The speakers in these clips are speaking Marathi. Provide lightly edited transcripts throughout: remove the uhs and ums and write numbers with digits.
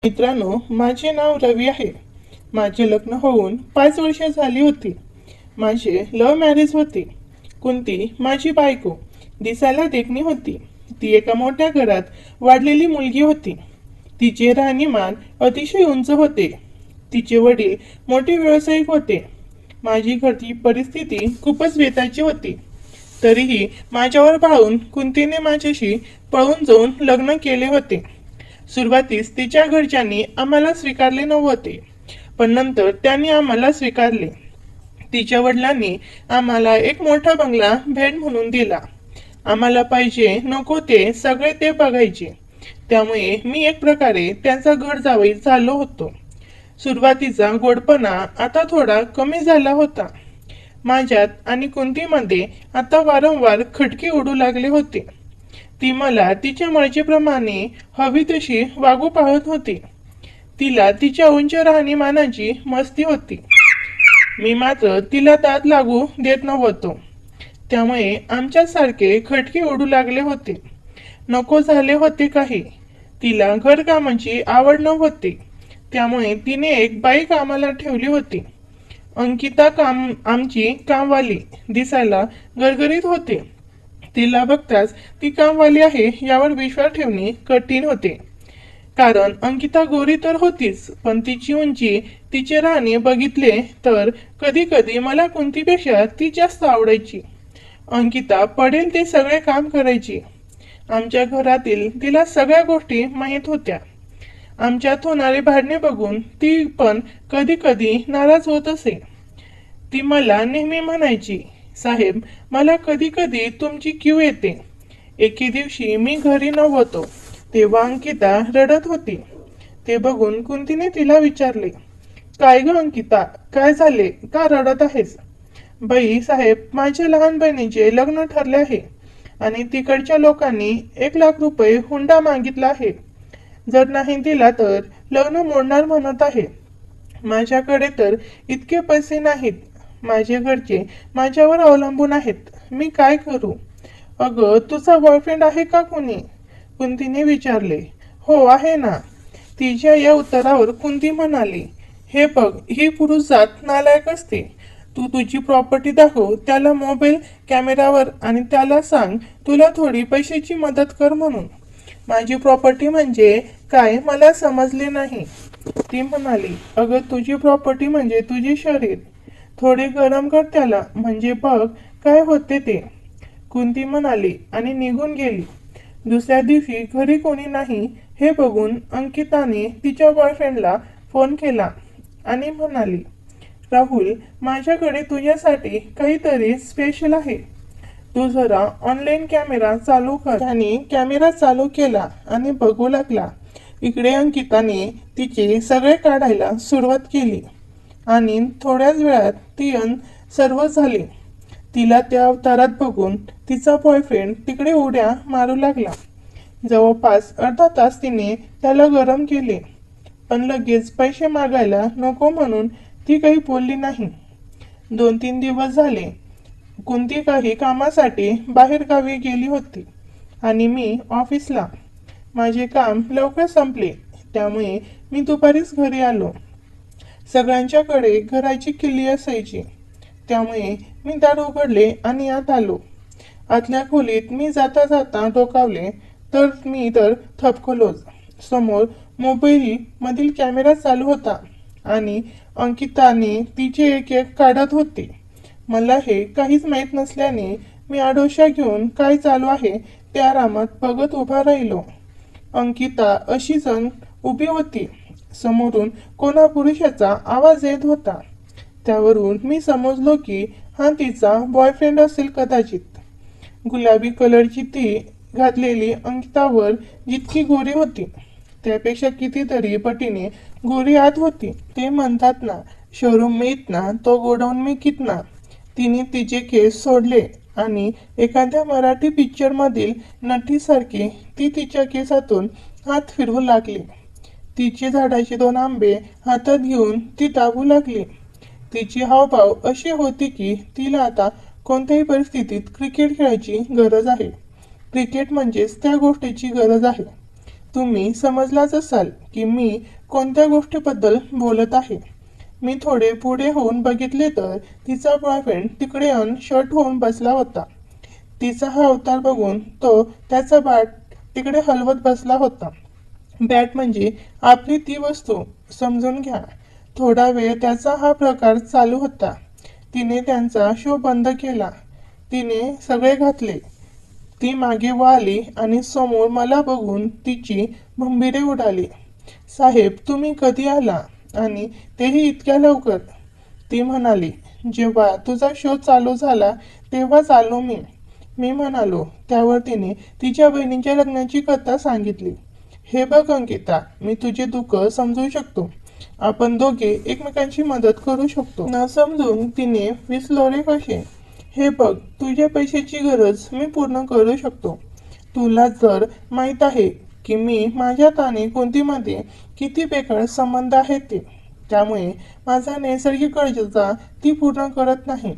मित्रांनो, माझे नाव रवी आहे. माझे लग्न होऊन 5 वर्षे झाली होती. माझे लव्ह मॅरेज होते. कुंती माझी बायको दिसायला देखणी होती. ती एका मोठ्या घरात वाढलेली मुलगी होती. तिचे राहणीमान अतिशय उंच होते. तिचे वडील मोठे व्यावसायिक होते. माझी घरची परिस्थिती खूपच बेताची होती. तरीही माझ्यावर पाहून कुंतीने माझ्याशी पळून जाऊन लग्न केले होते. सुरुवातीस तिच्या घरच्यांनी आम्हाला स्वीकारले नव्हते, पण नंतर त्यांनी आम्हाला स्वीकारले. तिच्या वडिलांनी आम्हाला एक मोठा बंगला भेट म्हणून दिला. आम्हाला पाहिजे नको ते सगळे ते बघायचे. त्यामुळे मी एक प्रकारे त्यांचा घर जावई झालो होतो. सुरुवातीचा गोडपणा आता थोडा कमी झाला होता. माझ्यात आणि कुंतीमध्ये आता वारंवार खटके उडू लागले होते. ती मला तिच्या मर्जीप्रमाणे हवी तशी वागू पाहत होती. तिला तिच्या उंच राहणीमानाची मस्ती होती. मी मात्र तिला दाद लागू देत नव्हतो. त्यामुळे आमच्यासारखे खटके उडू लागले होते. नको झाले होते काही. तिला घरकामाची आवड नव्हती. त्यामुळे तिने एक बाई कामाला ठेवली होती. अंकिता आमची कामवाली दिसायला गरगरीत होते. तिला बघताच ती कामवाली आहे यावर विश्वास ठेवणे कठीण होते. कारण अंकिता गोरी तर होतीच, पण तिची उंची, तिचे राहणे बघितले तर कधी कधी मला कुंतीपेक्षा ती जास्त आवडायची. अंकिता पडेल ते सगळे काम करायची. आमच्या घरातील तिला सगळ्या गोष्टी माहीत होत्या. आमच्यात होणारे भांडणे बघून ती पण कधी कधी नाराज होत असे. ती मला नेहमी म्हणायची, साहेब, मला कधी कधी तुमची क्यू येते. एके दिवशी मी घरी नव्हतो तेव्हा अंकिता रडत होती. ते बघून कुंतीने तिला विचारले, काय ग अंकिता, काय झाले, का रडत आहेस? बाई साहेब, माझ्या लहान बहिणीचे लग्न ठरले आहे आणि तिकडच्या लोकांनी 1 लाख रुपये हुंडा मागितला आहे. जर नाही दिला तर लग्न मोडणार म्हणत आहे. माझ्याकडे तर इतके पैसे नाहीत. माझे घरचे माझ्यावर अवलंबून आहेत. मी काय करू? अगं, तुझा बॉयफ्रेंड आहे का कोणी? कुंतीने विचारले. हो आहे ना. तिच्या या उत्तरावर कुंती म्हणाली, हे बघ, ही पुरुष जात नालायक असते. तू तुझी प्रॉपर्टी दाखव त्याला मोबाईल कॅमेरावर आणि त्याला सांग तुला थोडी पैशाची मदत कर म्हणून. माझी प्रॉपर्टी म्हणजे काय मला समजले नाही. ती म्हणाली, अगं, तुझी प्रॉपर्टी म्हणजे तुझे शरीर. थोडे गरम कर त्याला, म्हणजे बघ काय होते ते. कुंती म्हणाली आणि निघून गेली. दुसऱ्या दिवशी घरी कोणी नाही हे बघून अंकिताने तिच्या बॉयफ्रेंडला फोन केला आणि म्हणाली, राहुल, माझ्याकडे तुझ्यासाठी काहीतरी स्पेशल आहे. तू जरा ऑनलाईन कॅमेरा चालू कर. त्याने कॅमेरा चालू केला आणि बघू लागला. इकडे अंकिताने तिचे सगळे काढायला सुरुवात केली आणि थोड्याच वेळात ती सर्व झाली. तिला त्या अवतारात बघून तिचा बॉयफ्रेंड तिकडे उड्या मारू लागला. जवळपास अर्धा तास तिने त्याला गरम केले, पण लगेच पैसे मागायला नको म्हणून ती काही बोलली नाही. 2-3 दिवस झाले. कुंती काही कामासाठी बाहेर गावी गेली होती आणि मी ऑफिसला. माझे काम लवकर संपले, त्यामुळे मी दुपारीच घरी आलो. सगळ्यांच्याकडे घराची किल्ली असायची, त्यामुळे मी दार उघडले आणि आत आलो. आतल्या खोलीत मी जाता जाता डोकावले तर थपकलोच. समोर मोबाईल मधील कॅमेरा चालू होता आणि अंकिताने तिचे एक एक काढत होते. मला हे काहीच माहीत नसल्याने मी आडोशा घेऊन काय चालू आहे ते आरामात बघत उभा राहिलो. अंकिता अशी जण उभी होती. समोरून कोणा पुरुषाचा आवाज येत होता. त्यावरून मी समजलो की हा तिचा बॉयफ्रेंड असेल कदाचित. गुलाबी कलरची ती घातलेली अंकितावर जितकी गोरी होती त्यापेक्षा कितीतरी पटीने गोरी आत होती. ते म्हणतात ना, शोरूम में इतना तो गोडाऊन में कितना. तिने तिचे केस सोडले आणि एखाद्या मराठी पिक्चर मधील नटीसारखी ती तिच्या केसातून हात फिरवू लागली. तिचे झाडाचे 2 आंबे हातात घेऊन ती दाबू लागली. तिची हावभाव अशी होती की तिला आता कोणत्याही परिस्थितीत क्रिकेट खेळायची गरज आहे. क्रिकेट म्हणजेच त्या गोष्टीची गरज आहे. तुम्ही समजलाच असाल की मी कोणत्या गोष्टीबद्दल बोलत आहे. मी थोडे पुढे होऊन बघितले तर तिचा बॉयफ्रेंड तिकडे शर्ट होऊन बसला होता. तिचा हा अवतार बघून तो त्याचा बॅट तिकडे हलवत बसला होता. बॅट म्हणजे आपली ती वस्तू समजून घ्या. थोडा वेळ त्याचा हा प्रकार चालू होता. तिने त्यांचा शो बंद केला. तिने सगळे घातले. ती मागे वळाली आणि समोर मला बघून तिची भंबीरे उडाली. साहेब, तुम्ही कधी आला? आणि तेही इतक्या लवकर? ती म्हणाली, जेव्हा तुझा शो चालू झाला तेव्हाच आलो मी. मी म्हणालो. त्यावर तिने तिच्या बहिणीच्या लग्नाची कथा सांगितली. हे बघ अंकिता, मी तुझे दुःख समजू शकतो. आपण दोघे एकमेकांची मदत करू शकतो. न समजून तिने विसलोरे कसे. हे बघ, तुझ्या पैशाची गरज मी पूर्ण करू शकतो. तुला जर माहीत आहे की मी माझ्यात आणि कुंतीमध्ये किती बेकार संबंध आहेत ते, त्यामुळे माझा नैसर्गिक गरजा ती पूर्ण करत नाही.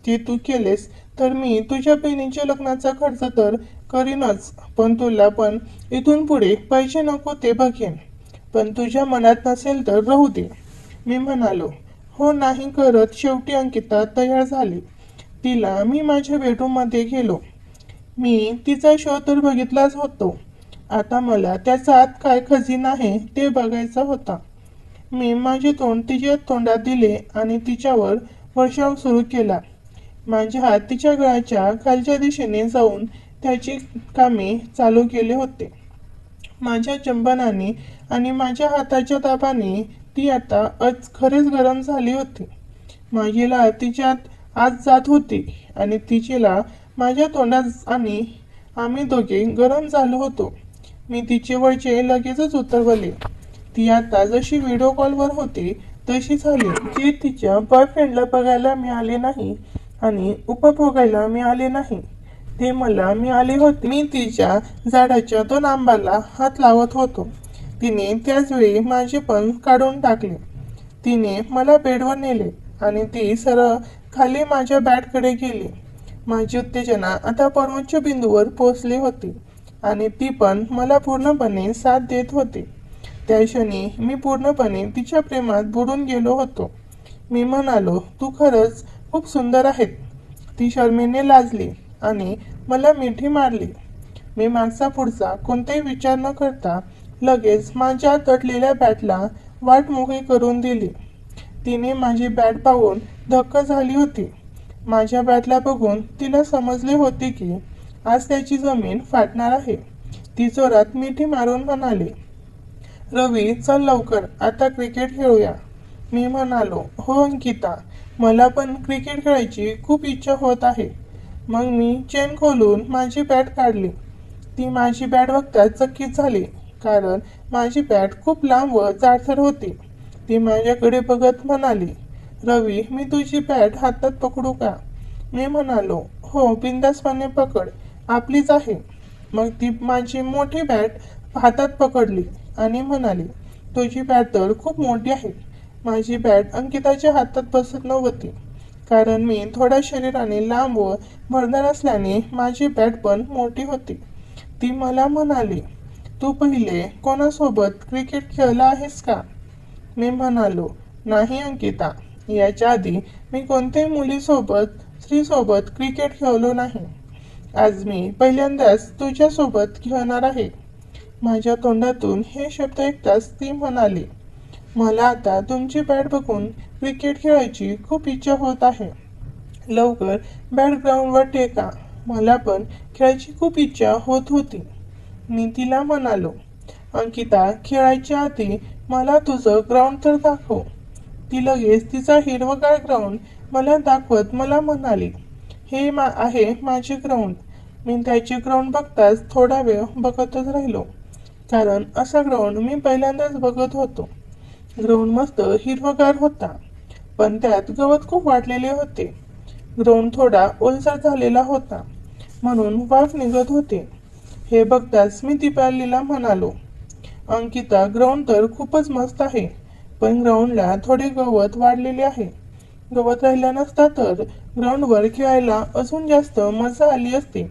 ते तू केलेस तर मी तुझ्या बहिणीच्या लग्नाचा खर्च तर करीनच, पण तुला पण इथून पुढे पैसे नको ते बघेन. पण तुझ्या मनात नसेल तर राहू दे. मी म्हणालो. हो नाही करत शेवटी अंकिता तयार झाली. तिला मी माझ्या बेडरूममध्ये गेलो. मी तिचा शो तर बघितलाच होतो. आता मला त्याचा आत काय खजिना आहे ते बघायचा होता. मी माझे तोंड तिच्या तोंडात दिले आणि तिच्यावर वर्षाव सुरू केला. माझे हात तिच्या गळ्याच्या खालच्या दिशेने जाऊन त्याची कामे चालू केले होते. माझ्या चंबनाने आणि माझ्या हाताच्या दाबाने ती आता खरेच गरम झाली होती. माझी लाळ तिच्यात आत जात होती आणि तिचीला माझ्या तोंडात आणि आम्ही दोघे गरम झालो होतो. मी तिचे वळचे लगेचच उतरवले. ती आता जशी व्हिडिओ कॉलवर होती तशी झाली. जी तिच्या बॉयफ्रेंडला बघायला मिळाले नाही आणि उपभोगायला मिळाले नाही ते मला मिळाले होते. मी तिच्या झाडाच्या 2 आंब्याला हात लावत होतो. तिने त्याच वेळी माझे पण काढून टाकले. तिने मला बेडवर नेले आणि ती सरळ खाली माझ्या बॅटकडे गेली. माझी उत्तेजना आता परमोच्च बिंदूवर पोहोचली होती आणि ती पण मला पूर्णपणे साथ देत होती. त्या क्षणी मी पूर्णपणे तिच्या प्रेमात बुडून गेलो होतो. मी म्हणालो, तू खरंच खूप सुंदर आहेत. ती शरमेने लाजली आणि मला मिठी मारली. मी मागचा पुढचा कोणताही विचार न करता लगेच माझ्या तटलेल्या बॅटला वाट मोकळी करून दिली. तिने माझी बॅट पाहून धक्क झाली होती. माझ्या बॅटला बघून तिला समजले होते की आज त्याची जमीन फाटणार आहे. ती जोरात मिठी मारून म्हणाली, रवी चल लवकर, आता क्रिकेट खेळूया. मी म्हणालो, हो अंकिता, मला पण क्रिकेट खेळायची खूप इच्छा होत आहे. मग मी चेन खोलून माझी बॅट काढली. ती माझी बॅट बघताच चकित झाली, कारण माझी बॅट खूप लांब व जाडसर होती. ती माझ्याकडे बघत म्हणाली, रवी मी तुझी बॅट हातात पकडू का? मी म्हणालो, हो बिनधास्तपणे पकड, आपलीच आहे. मग ती माझी मोठी बॅट हातात पकडली आणि म्हणाली, तुझी बॅट तर खूप मोठी आहे. माझी बॅट अंकिताच्या हातात बसत नव्हती, कारण मी थोड्या शरीराने लांब व भरदार असल्याने माझी बॅट पण मोठी होती. ती मला म्हणाली, तू पहिले कोणासोबत क्रिकेट खेळला आहेस का? मी म्हणालो, नाही अंकिता, याच्या आधी मी कोणत्याही मुलीसोबत स्त्रीसोबत क्रिकेट खेळलो नाही. आज मी पहिल्यांदाच तुझ्यासोबत खेळणार आहे. माझ्या तोंडातून हे शब्द ऐकताच ती म्हणाली, मला आता तुमची बॅट बघून क्रिकेट खेळायची खूप इच्छा होत आहे. लवकर बॅट ग्राउंडवर टेका, मला पण खेळायची खूप इच्छा होत होती. मी तिला म्हणालो, अंकिता खेळायच्या आधी मला तुझं ग्राउंड तर दाखव. ती लगेच तिचा हिरवगार ग्राउंड मला दाखवत मला म्हणाली, हे आहे माझे ग्राउंड. मी त्याचे ग्राउंड बघताच थोडा वेळ बघतच राहिलो, कारण असा ग्राउंड मी पहिल्यांदाच बघत होतो. ग्राउंड मस्त हिरवगार होता, पण त्यात गवत खूप वाढलेले होते. ग्राउंड थोडा ओलसर झालेला होता, म्हणून वाफ निघत होते. हे बघताच मी दीपालीला म्हणालो, अंकिता ग्राउंड तर खूपच मस्त आहे, पण ग्राउंडला थोडे गवत वाढलेले आहे. गवत राहिला नसता तर ग्राउंडवर खेळायला अजून जास्त मजा आली असती.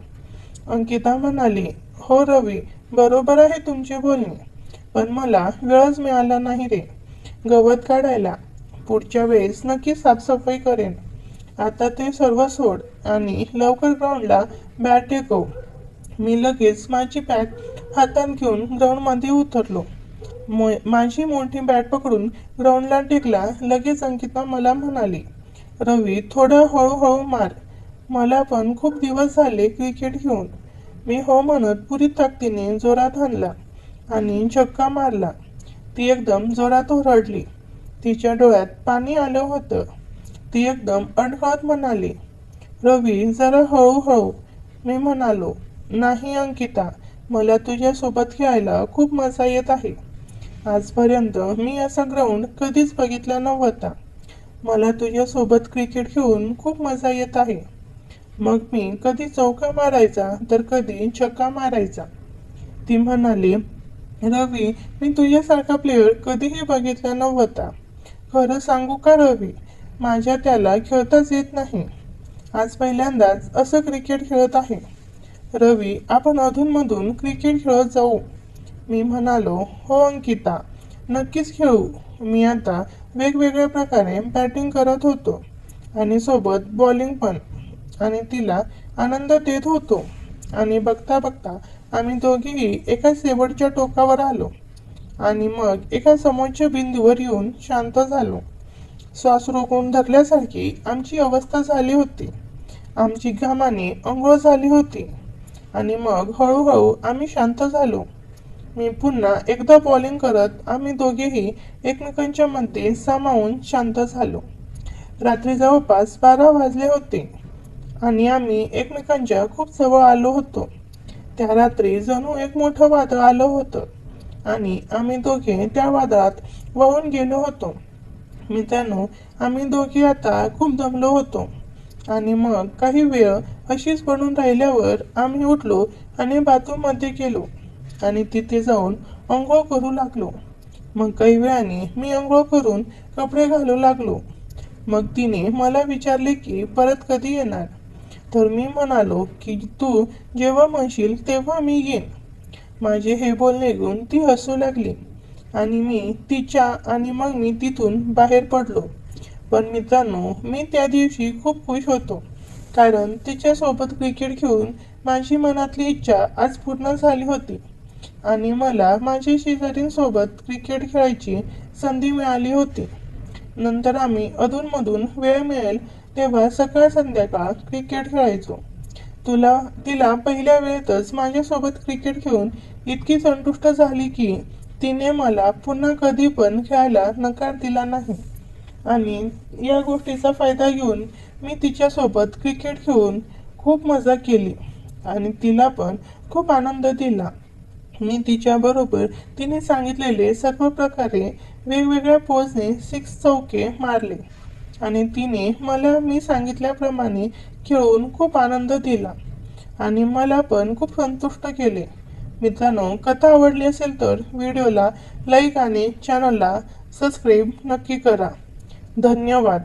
अंकिता म्हणाली, हो रवी, बरोबर आहे तुमचे बोलणे, पण मला वेळच मिळाला नाही रे गवत काढायला. पुढच्या वेळेस नक्की साफसफाई करेन. आता ते सर्व सोड आणि लवकर ग्राउंडला बॅट टेकव. मी लगेच माझी बॅट हातात घेऊन ग्राउंडमध्ये उतरलो. माझी मोठी बॅट पकडून ग्राउंडला टेकला. लगेच अंकिता मला म्हणाली, रवी थोडं हळूहळू मार. मला पण खूप दिवस झाले क्रिकेट घेऊन. मी हो म्हणत पुरी ताकदीने जोरात हाणला आणि छक्का मारला. ती एकदम जोरात ओरडली. तिच्या डोळ्यात पाणी आलं होतं. ती एकदम अडखळत म्हणाली, रवी जरा हळूहळू. मी म्हणालो, नाही अंकिता, मला तुझ्यासोबत खेळायला खूप मजा येत आहे. आजपर्यंत मी असा ग्राउंड कधीच बघितला नव्हता. मला तुझ्यासोबत क्रिकेट खेळून खूप मजा येत आहे. मग मी कधी चौका मारायचा तर कधी छक्का मारायचा. ती म्हणाली, रवी मी तुझ्यासारखा प्लेयर कधीही बघितला नव्हता. खरं सांगू का रवी, माझ्या त्याला खेळताच येत नाही. आज पहिल्यांदाच असं क्रिकेट खेळत आहे. रवी आपण अधूनमधून क्रिकेट खेळत जाऊ. मी म्हणालो, हो अंकिता, नक्कीच खेळू. मी आता वेगवेगळ्या प्रकारे बॅटिंग करत होतो आणि सोबत बॉलिंग पण, आणि तिला आनंद देत होतो. आणि बघता बघता आम्ही दोघेही एका शेवटच्या टोकावर आलो आणि मग एका समोरच्या बिंदूवर येऊन शांत झालो. श्वास रोखून धरल्यासारखी आमची अवस्था झाली होती. आमची घामाने अंघोळ झाली होती आणि मग हळूहळू आम्ही शांत झालो. मी पुन्हा एकदा बॉलिंग करत आम्ही दोघेही एकमेकांच्या मध्ये सामावून शांत झालो. रात्री जवळपास 12 वाजले होते आणि आम्ही एकमेकांच्या खूप जवळ आलो होतो. त्या रात्री जणू एक मोठं वादळ आलं होतं आणि आम्ही दोघे त्या वादळात वाहून गेलो होतो. मित्रांनो, आम्ही दोघे आता खूप दमलो होतो आणि मग काही वेळ अशीच पडून राहिल्यावर आम्ही उठलो आणि बाथरूममध्ये गेलो आणि तिथे जाऊन अंघोळ करू लागलो. मग काही वेळाने मी अंघोळ करून कपडे घालू लागलो. मग तिने मला विचारले की परत कधी येणार. तर मी म्हणालो की तू जेव्हा म्हणशील तेव्हा मी येईन. माझे हे बोलणे ऐकून ती हसू लागली आणि मग मी तिथून बाहेर पडलो. पण मित्रांनो, मी त्या दिवशी खूप खुश होतो, कारण तिच्यासोबत क्रिकेट खेळून माझी मनातली इच्छा आज पूर्ण झाली होती आणि मला माझ्या शेजाऱ्यांसोबत क्रिकेट खेळायची संधी मिळाली होती. नंतर आम्ही अधूनमधून वेळ मिळेल तेव्हा सकाळ संध्याकाळ क्रिकेट खेळायचो. तिला पहिल्या वेळेतच माझ्यासोबत क्रिकेट खेळून इतकी संतुष्ट झाली की तिने मला पुन्हा कधी पण खेळायला नकार दिला नाही. आणि या गोष्टीचा फायदा घेऊन मी तिच्यासोबत क्रिकेट खेळून खूप मजा केली आणि तिला पण खूप आनंद दिला. मी तिच्याबरोबर तिने सांगितलेले सर्व प्रकारे वेगवेगळ्या पोजने 6 चौके मारले आणि तिने मला मी सांगितल्याप्रमाणे खेळून खूप आनंद दिला आणि मला पण खूप संतुष्ट केले. मित्रांनो, कथा आवडली असेल तर व्हिडिओला लाईक आणि चॅनलला सबस्क्राईब नक्की करा. धन्यवाद.